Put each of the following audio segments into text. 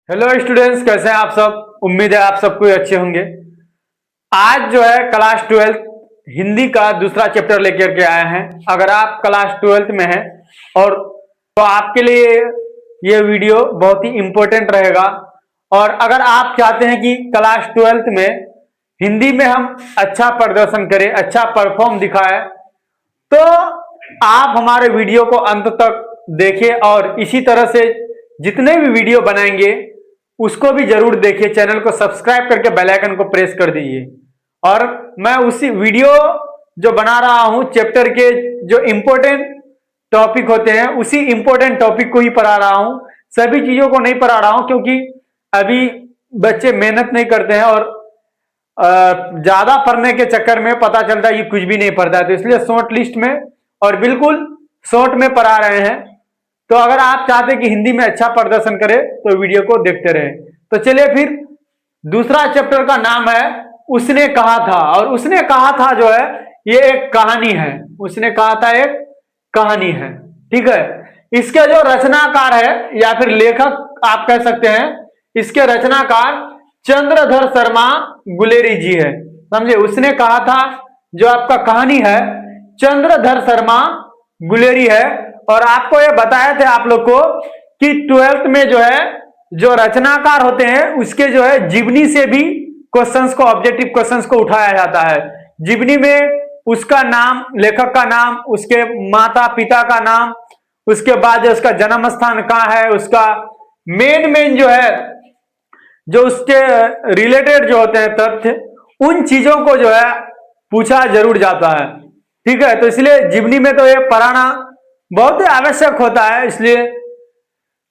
Hello students, कैसे हैं आप सब। उम्मीद है आप सब कोई अच्छे होंगे। आज जो है क्लास 12 हिंदी का दूसरा चैप्टर लेकर के आए हैं। अगर आप क्लास 12 में हैं और तो आपके लिए ये वीडियो बहुत ही इम्पोर्टेंट रहेगा। और अगर आप चाहते हैं कि क्लास 12 में हिंदी में हम अच्छा प्रदर्शन करें, अच्छा परफॉर्म दिखाएं, तो आप हमारे वीडियो को अंत तक देखें और इसी तरह से जितने भी वीडियो बनाएंगे उसको भी जरूर देखिए। चैनल को सब्सक्राइब करके बेल आइकन को प्रेस कर दीजिए। और मैं उसी वीडियो जो बना रहा हूं चैप्टर के जो इंपॉर्टेंट टॉपिक होते हैं उसी इंपॉर्टेंट टॉपिक को ही पढ़ा रहा हूं, सभी चीजों को नहीं पढ़ा रहा हूं, क्योंकि अभी बच्चे मेहनत नहीं करते हैं और ज्यादा पढ़ने के चक्कर में पता चलता है कि कुछ भी नहीं पढ़ता है। तो इसलिए शॉर्ट लिस्ट में और बिल्कुल शॉर्ट में पढ़ा रहे हैं। तो अगर आप चाहते हैं कि हिंदी में अच्छा प्रदर्शन करें तो वीडियो को देखते रहें। तो चलिए फिर, दूसरा चैप्टर का नाम है उसने कहा था। और उसने कहा था जो है ये एक कहानी है। उसने कहा था एक कहानी है, ठीक है। इसके जो रचनाकार है या फिर लेखक आप कह सकते हैं, इसके रचनाकार चंद्रधर शर्मा गुलेरी जी है, समझे। उसने कहा था जो आपका कहानी है चंद्रधर शर्मा गुलेरी है। और आपको ये बताए थे आप लोग को कि 12th में जो है जो रचनाकार होते हैं उसके जो है जीवनी से भी क्वेश्चंस को, ऑब्जेक्टिव क्वेश्चंस को उठाया जाता है। जीवनी में उसका नाम, लेखक का नाम, उसके माता पिता का नाम, उसके बाद जो उसका जन्म स्थान कहाँ है, उसका मेन जो है जो उसके रिलेटेड जो होते हैं तथ्य, उन चीजों को जो है पूछा जरूर जाता है, ठीक है। तो इसलिए जीवनी में तो ये पढ़ाना बहुत ही आवश्यक होता है। इसलिए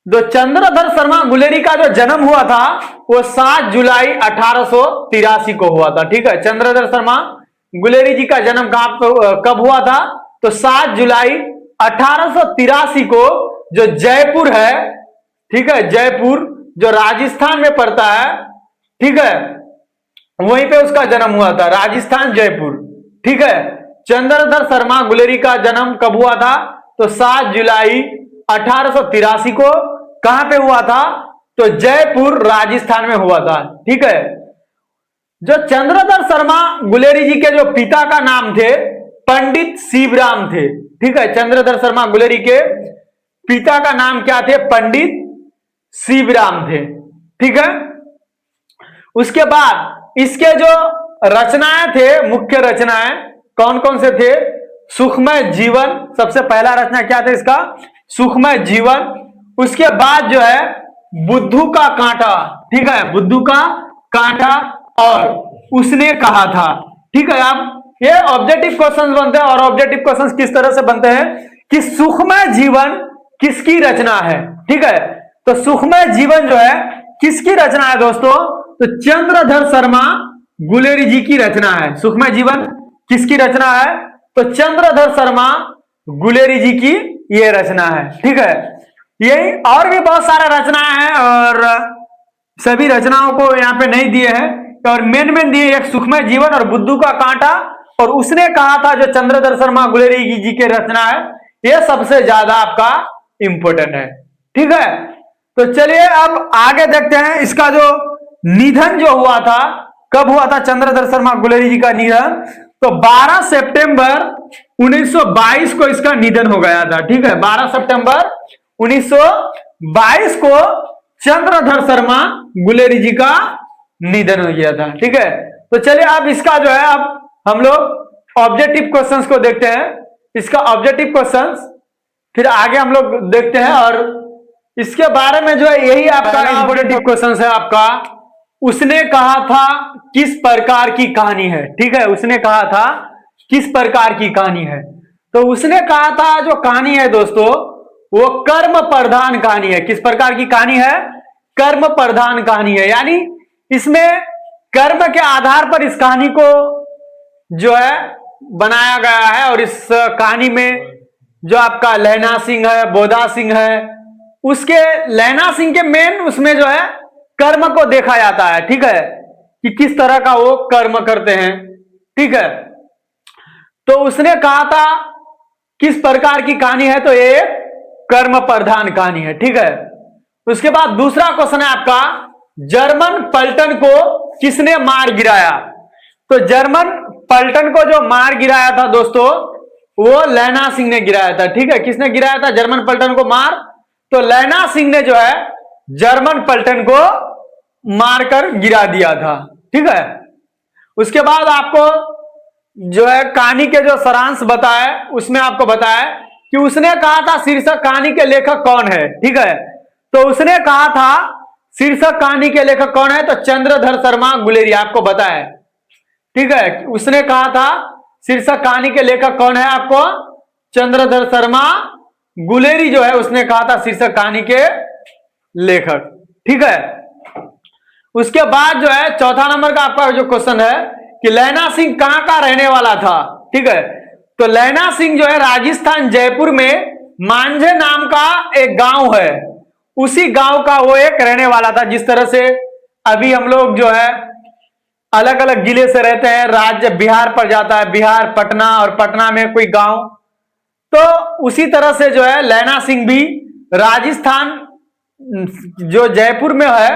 जो चंद्रधर शर्मा गुलेरी का जो जन्म हुआ था वो 7 जुलाई 1883 को हुआ था, ठीक है। चंद्रधर शर्मा गुलेरी जी का जन्म कब हुआ था? तो 7 जुलाई 1883 को, जो जयपुर है, ठीक है, जयपुर जो राजस्थान में पड़ता है, ठीक है, वहीं पे उसका जन्म हुआ था, राजस्थान जयपुर, ठीक है। चंद्रधर शर्मा गुलेरी का जन्म कब हुआ था? तो 7 जुलाई 1883 को कहां पे हुआ था? तो जयपुर राजस्थान में हुआ था, ठीक है। जो चंद्रधर शर्मा गुलेरी जी के जो पिता का नाम थे पंडित शिवराम थे, ठीक है। चंद्रधर शर्मा गुलेरी के पिता का नाम क्या थे? पंडित शिवराम थे, ठीक है। उसके बाद इसके जो रचनाएं थे, मुख्य रचनाएं कौन कौन से थे? सुखमय जीवन, सबसे पहला रचना क्या था इसका? सुखमय जीवन। उसके बाद जो है बुद्धू का कांटा, ठीक है, बुद्धू का कांटा और उसने कहा था, ठीक है। आप ये ऑब्जेक्टिव क्वेश्चंस बनते हैं। और ऑब्जेक्टिव क्वेश्चंस किस तरह से बनते हैं कि सुखमय जीवन किसकी रचना है, ठीक है। तो सुखमय जीवन जो है किसकी रचना है दोस्तों? तो चंद्रधर शर्मा गुलेरी जी की रचना है। सुखमय जीवन किसकी रचना है? तो चंद्रधर शर्मा गुलेरी जी की यह रचना है, ठीक है। यही और भी बहुत सारे रचनाएं हैं और सभी रचनाओं को यहाँ पे नहीं दिए हैं, और मेन दिए एक सुखमय जीवन और बुद्धू का कांटा और उसने कहा था, जो चंद्रधर शर्मा गुलेरी जी की रचना है, यह सबसे ज्यादा आपका इंपोर्टेंट है, ठीक है। तो चलिए अब आगे देखते हैं। इसका जो निधन जो हुआ था, कब हुआ था चंद्रधर शर्मा गुलेरी जी का निधन? तो 12 सितंबर 1922 को इसका निधन हो गया था, ठीक है। 12 सितंबर 1922 को चंद्रधर शर्मा गुलेरी जी का निधन हो गया था, ठीक है। तो चलिए अब इसका जो है अब हम लोग ऑब्जेक्टिव क्वेश्चंस को देखते हैं। इसका ऑब्जेक्टिव क्वेश्चंस फिर आगे हम लोग देखते हैं। और इसके बारे में जो है यही आपका इंपोर्टेंट क्वेश्चन है आपका, उसने कहा था किस प्रकार की कहानी है, ठीक है। उसने कहा था किस प्रकार की कहानी है? तो उसने कहा था जो कहानी है दोस्तों वो कर्म प्रधान कहानी है। किस प्रकार की कहानी है? कर्म प्रधान कहानी है। यानी इसमें कर्म के आधार पर इस कहानी को जो है बनाया गया है। और इस कहानी में जो आपका लहना सिंह है, बोधा सिंह है, उसके लहना सिंह के मेन उसमें जो है कर्म को देखा जाता है, ठीक है, कि किस तरह का वो कर्म करते हैं, ठीक है। तो उसने कहा था किस प्रकार की कहानी है? तो ये कर्म प्रधान कहानी है, ठीक है। उसके बाद दूसरा क्वेश्चन है आपका, जर्मन पलटन को किसने मार गिराया? तो जर्मन पलटन को जो मार गिराया था दोस्तों, वो लैना सिंह ने गिराया था। ठीक है, किसने गिराया था जर्मन पलटन को मार? तो लैना सिंह ने जो है जर्मन पलटन को मारकर गिरा दिया था। ठीक है, उसके बाद आपको जो है कहानी के जो सारांश बताए, उसमें आपको बताया कि उसने कहा था शीर्षक कहानी के लेखक कौन है। ठीक है, तो उसने कहा था शीर्षक कहानी के लेखक कौन है? तो चंद्रधर शर्मा गुलेरी, आपको बताया। ठीक है, उसने कहा था शीर्षक कहानी के लेखक कौन है? आपको चंद्रधर शर्मा गुलेरी जो है उसने कहा था शीर्षक कहानी के लेखक। ठीक है, उसके बाद जो है चौथा नंबर का आपका जो क्वेश्चन है कि लैना सिंह कहां का रहने वाला था? ठीक है, तो लैना सिंह जो है राजस्थान जयपुर में मांझे नाम का एक गांव है, उसी गांव का वो एक रहने वाला था। जिस तरह से अभी हम लोग जो है अलग अलग जिले से रहते हैं, राज्य बिहार पर जाता है, बिहार पटना, और पटना में कोई गांव, तो उसी तरह से जो है लैना सिंह भी राजस्थान जो जयपुर में है,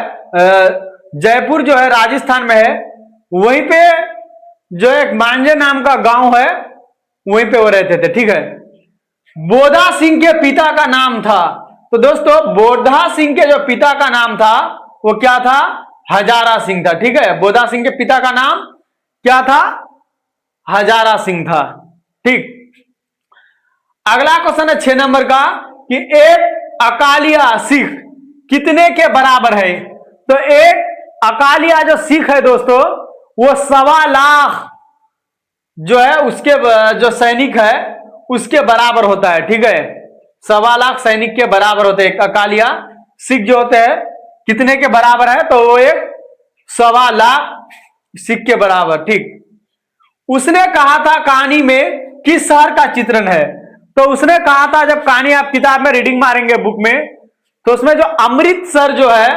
जयपुर जो है राजस्थान में है, वहीं पे जो एक मांझे नाम का गांव है, वहीं पे वो रहते थे। ठीक है, बोधा सिंह के पिता का नाम था, तो दोस्तों बोधा सिंह के जो पिता का नाम था वो क्या था? हजारा सिंह था। ठीक है, बोधा सिंह के पिता का नाम क्या था? हजारा सिंह था। ठीक, अगला क्वेश्चन है 6 नंबर का कि एक अकालिया सिख कितने के बराबर है? तो एक अकालिया जो सिख है दोस्तों, वो 1.25 लाख जो है उसके जो सैनिक है उसके बराबर होता है। ठीक है, 1.25 लाख सैनिक के बराबर होते हैं। एक अकालिया सिख जो होते हैं कितने के बराबर है? तो वो एक 1.25 लाख सिख के बराबर। ठीक, उसने कहा था कहानी में किस शहर का चित्रण है? तो उसने कहा था, जब कहानी आप किताब में रीडिंग मारेंगे बुक में, तो उसमें जो अमृतसर जो है,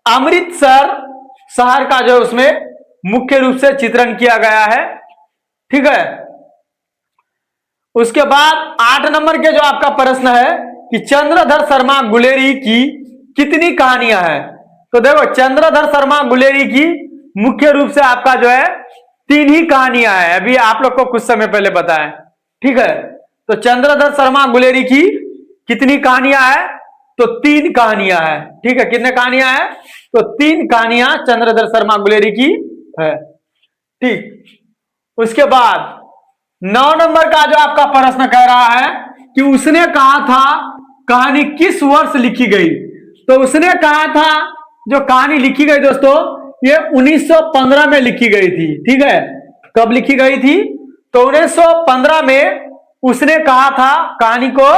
अमृतसर शहर का जो उसमें मुख्य रूप से चित्रण किया गया है। ठीक है, उसके बाद 8 नंबर के जो आपका प्रश्न है कि चंद्रधर शर्मा गुलेरी की कितनी कहानियां हैं? तो देखो चंद्रधर शर्मा गुलेरी की मुख्य रूप से आपका जो है 3 ही कहानियां हैं, अभी आप लोग को कुछ समय पहले बताया। ठीक है, तो चंद्रधर शर्मा गुलेरी की कितनी कहानियां हैं? तो 3 कहानियां हैं। ठीक है, कितने कहानियां हैं? तो 3 कहानियां चंद्रधर शर्मा गुलेरी की है। ठीक, उसके बाद 9 नंबर का जो आपका प्रश्न कह रहा है कि उसने कहा था कहानी किस वर्ष लिखी गई? तो उसने कहा था जो कहानी लिखी गई दोस्तों, ये 1915 में लिखी गई थी। ठीक है, कब लिखी गई थी? तो 1915 में उसने कहा था कहानी को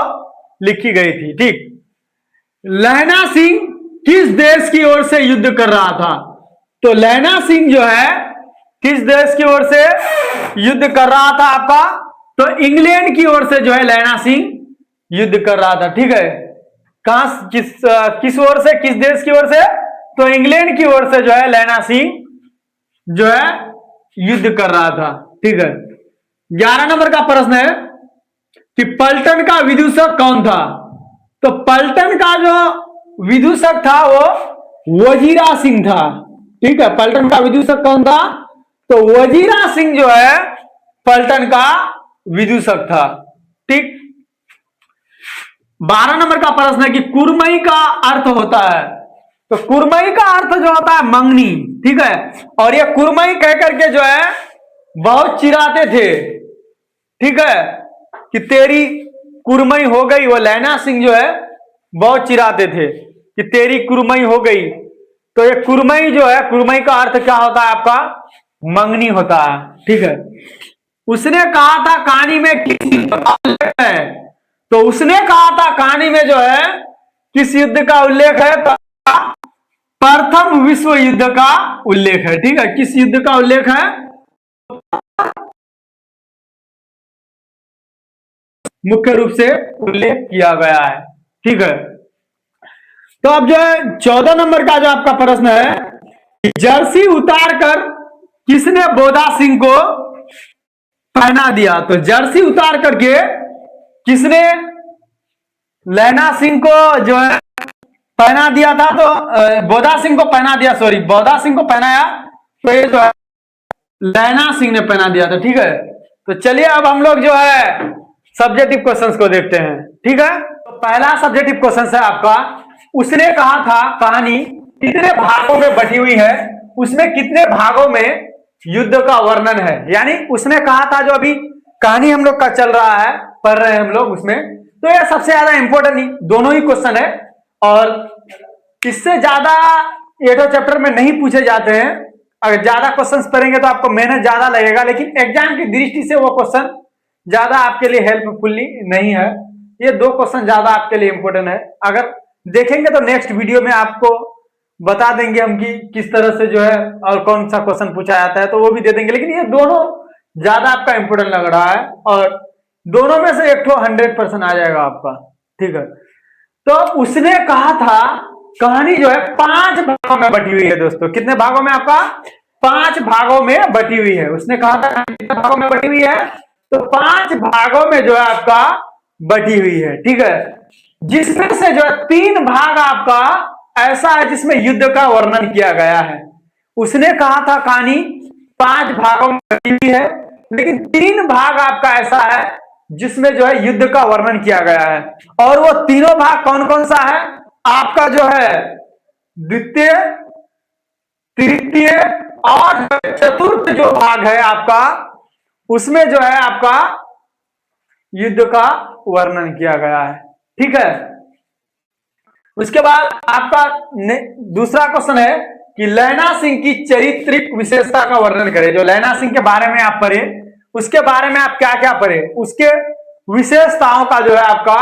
लिखी गई थी। ठीक, लैना सिंह किस देश की ओर से युद्ध कर रहा था? तो लैना सिंह जो है किस देश की ओर से युद्ध कर रहा था आपका? तो इंग्लैंड की ओर से जो है लैना सिंह युद्ध कर रहा था। ठीक है, कहां किस ओर से, किस देश की ओर से? तो इंग्लैंड की ओर से जो है लैना सिंह जो है युद्ध कर रहा था। ठीक है, 11 नंबर का प्रश्न है कि पलटन का विदूषक कौन था? तो पलटन का जो विदूषक था वो वजीरा सिंह था। ठीक है, पलटन का विदूषक कौन था? तो वजीरा सिंह जो है पलटन का विदूषक था। ठीक, 12 नंबर का प्रश्न है कि कुरमई का अर्थ होता है। तो कुरमई का अर्थ जो होता है मंगनी। ठीक है, और ये कुरमई कह करके जो है बहुत चिढ़ाते थे। ठीक है, कि तेरी कुरमई हो गई, वो लैना सिंह जो है बहुत चिढ़ाते थे कि तेरी कुरमई हो गई। तो ये कुरमई जो है, कुरमई का अर्थ क्या होता है आपका? मंगनी होता है। ठीक है, उसने कहा था कहानी में किस युद्ध का उल्लेख है? तो उसने कहा था कहानी में जो है किस युद्ध का उल्लेख है? तो प्रथम विश्व युद्ध का उल्लेख है। ठीक है, किस युद्ध का उल्लेख है? मुख्य रूप से उल्लेख किया गया है। ठीक है, तो अब जो है 14 नंबर का जो आपका प्रश्न है, जर्सी उतार कर किसने बोधा सिंह को पहना दिया? तो जर्सी उतार करके किसने लैना सिंह को जो है पहना दिया था, तो बोधा सिंह को पहना दिया, सॉरी बोधा सिंह को पहनाया, तो ये जो है लैना सिंह ने पहना दिया था। ठीक है, तो चलिए अब हम लोग जो है सब्जेक्टिव क्वेश्चंस को देखते हैं। ठीक है, तो पहला सब्जेक्टिव क्वेश्चन है आपका, उसने कहा था कहानी कितने भागों में बटी हुई है, उसमें कितने भागों में युद्ध का वर्णन है। यानी उसने कहा था, जो अभी कहानी हम लोग का चल रहा है, पढ़ रहे हैं हम लोग उसमें, तो यह सबसे ज्यादा इंपॉर्टेंट दोनों ही क्वेश्चन है, और इससे ज्यादा ये तो चैप्टर में नहीं पूछे जाते हैं। अगर ज्यादा क्वेश्चंस पढ़ेंगे तो आपको मेहनत ज्यादा लगेगा, लेकिन एग्जाम की दृष्टि से वो क्वेश्चन ज्यादा आपके लिए हेल्पफुली नहीं है। ये दो क्वेश्चन ज्यादा आपके लिए इंपॉर्टेंट है। अगर देखेंगे तो नेक्स्ट वीडियो में आपको बता देंगे हम कि किस तरह से जो है और कौन सा क्वेश्चन पूछा जाता है, तो वो भी दे देंगे, लेकिन ये दोनों ज्यादा आपका इंपॉर्टेंट लग रहा है, और दोनों में से एक तो 100% आ जाएगा आपका। ठीक है, तो उसने कहा था कहानी जो है 5 भागों में बटी हुई है दोस्तों। कितने भागों में? आपका 5 भागों में बटी हुई है। उसने कहा था कितने भागों में बटी हुई है, तो 5 भागों में जो है आपका बटी हुई है। ठीक है, जिसमें से जो है 3 भाग आपका ऐसा है जिसमें युद्ध का वर्णन किया गया है। उसने कहा था कहानी 5 भागों में बटी हुई है, लेकिन 3 भाग आपका ऐसा है जिसमें जो है युद्ध का वर्णन किया गया है। और वो तीनों भाग कौन कौन सा है? आपका जो है द्वितीय, तृतीय और चतुर्थ जो भाग है आपका, उसमें जो है आपका युद्ध का वर्णन किया गया है। ठीक है, उसके बाद आपका दूसरा क्वेश्चन है कि लैना सिंह की चारित्रिक विशेषता का वर्णन करें। जो लैना सिंह के बारे में आप पढ़े, उसके बारे में आप क्या क्या पढ़े, उसके विशेषताओं का जो है आपका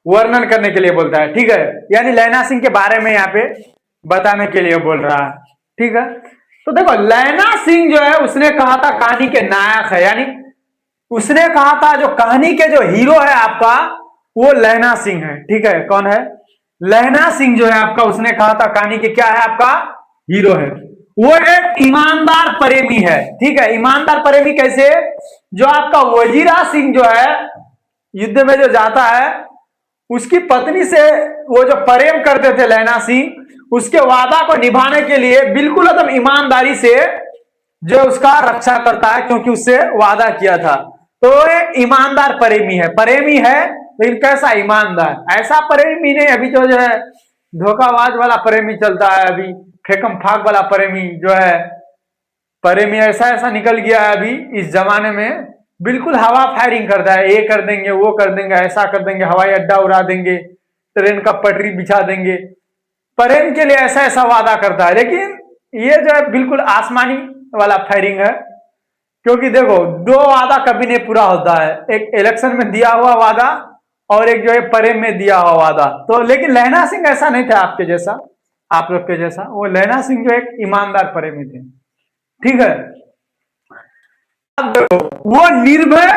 वर्णन करने के लिए बोलता है। ठीक है, यानी लैना सिंह के बारे में यहाँ पे बताने के लिए बोल रहा है। ठीक है, तो देखो लैना सिंह जो है उसने कहा था कहानी के नायक है, यानी उसने कहा था जो कहानी के जो हीरो है आपका वो लैना सिंह है। ठीक है, कौन है? लैना सिंह जो है आपका, उसने कहा था कहानी के क्या है आपका हीरो है। वो एक ईमानदार प्रेमी है। ठीक है, ईमानदार प्रेमी कैसे? जो आपका वजीरा सिंह जो है युद्ध में जो जाता है, उसकी पत्नी से वो जो प्रेम करते थे लैना सिंह, उसके वादा को निभाने के लिए बिल्कुल एकदम ईमानदारी से जो उसका रक्षा करता है, क्योंकि उससे वादा किया था। तो एक ईमानदार प्रेमी है, प्रेमी है लेकिन कैसा? ईमानदार। ऐसा प्रेमी नहीं अभी जो है धोखाबाज वाला प्रेमी चलता है, अभी फेकम फाक वाला प्रेमी जो है, प्रेमी ऐसा ऐसा निकल गया है अभी इस जमाने में, बिल्कुल हवा फायरिंग करता है, ये कर देंगे वो कर देंगे ऐसा कर देंगे, हवाई अड्डा उड़ा देंगे, ट्रेन का पटरी बिछा देंगे, प्रेम के लिए ऐसा ऐसा वादा करता है। लेकिन ये जो है बिल्कुल आसमानी वाला फायरिंग है, क्योंकि देखो दो वादा कभी नहीं पूरा होता है, एक इलेक्शन में दिया हुआ वादा और एक जो है प्रेम में दिया हुआ वादा। तो लेकिन लैना सिंह ऐसा नहीं था आपके जैसा, आप लोग के जैसा। वो लैना सिंह जो एक ईमानदार प्रेमी थे। ठीक है, अब देखो वो निर्भय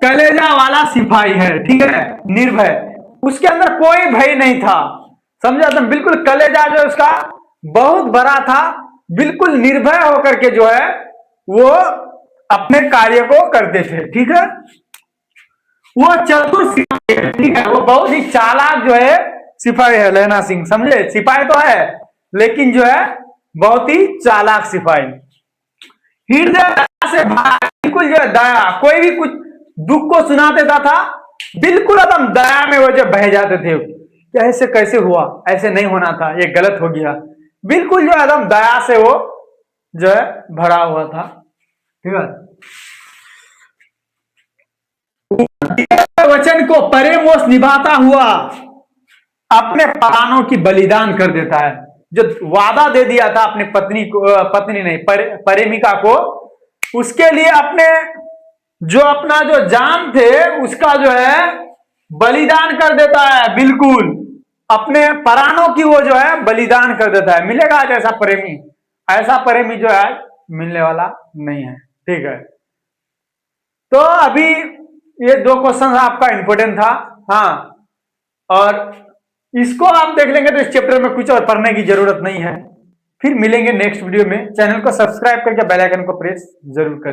कलेजा वाला सिपाही है। ठीक है, निर्भय, उसके अंदर कोई भय नहीं था, समझा तुम? बिल्कुल कलेजा जो उसका बहुत बड़ा था, बिल्कुल निर्भय होकर के जो है वो अपने कार्य को करते थे। ठीक है, वो चतुर सिपाही है। ठीक है, वो बहुत ही चालाक जो है सिपाही है लैना सिंह, समझे? सिपाही तो है लेकिन जो है बहुत ही चालाक सिपाही। हृदय से बिल्कुल जो है दया, कोई भी कुछ दुख को सुना देता था, बिल्कुल एकदम दया में वो जो बह जाते थे, ऐसे कैसे हुआ, ऐसे नहीं होना था, ये गलत हो गया, बिल्कुल जो एकदम दया से वो जो है भरा हुआ था। ठीक है, वचन को प्रेमवश निभाता हुआ अपने प्राणों की बलिदान कर देता है। जो वादा दे दिया था अपने पत्नी को, पत्नी नहीं प्रेमिका को, उसके लिए अपने जो अपना जो जान थे उसका जो है बलिदान कर देता है, बिल्कुल अपने प्राणों की वो जो है बलिदान कर देता है। मिलेगा आज ऐसा प्रेमी? ऐसा प्रेमी जो है मिलने वाला नहीं है। ठीक है, तो अभी ये दो क्वेश्चन आपका इंपोर्टेंट था। हाँ, और इसको आप देख लेंगे तो इस चैप्टर में कुछ और पढ़ने की जरूरत नहीं है। फिर मिलेंगे नेक्स्ट वीडियो में। चैनल को सब्सक्राइब करके बेल आइकन को प्रेस जरूर करें।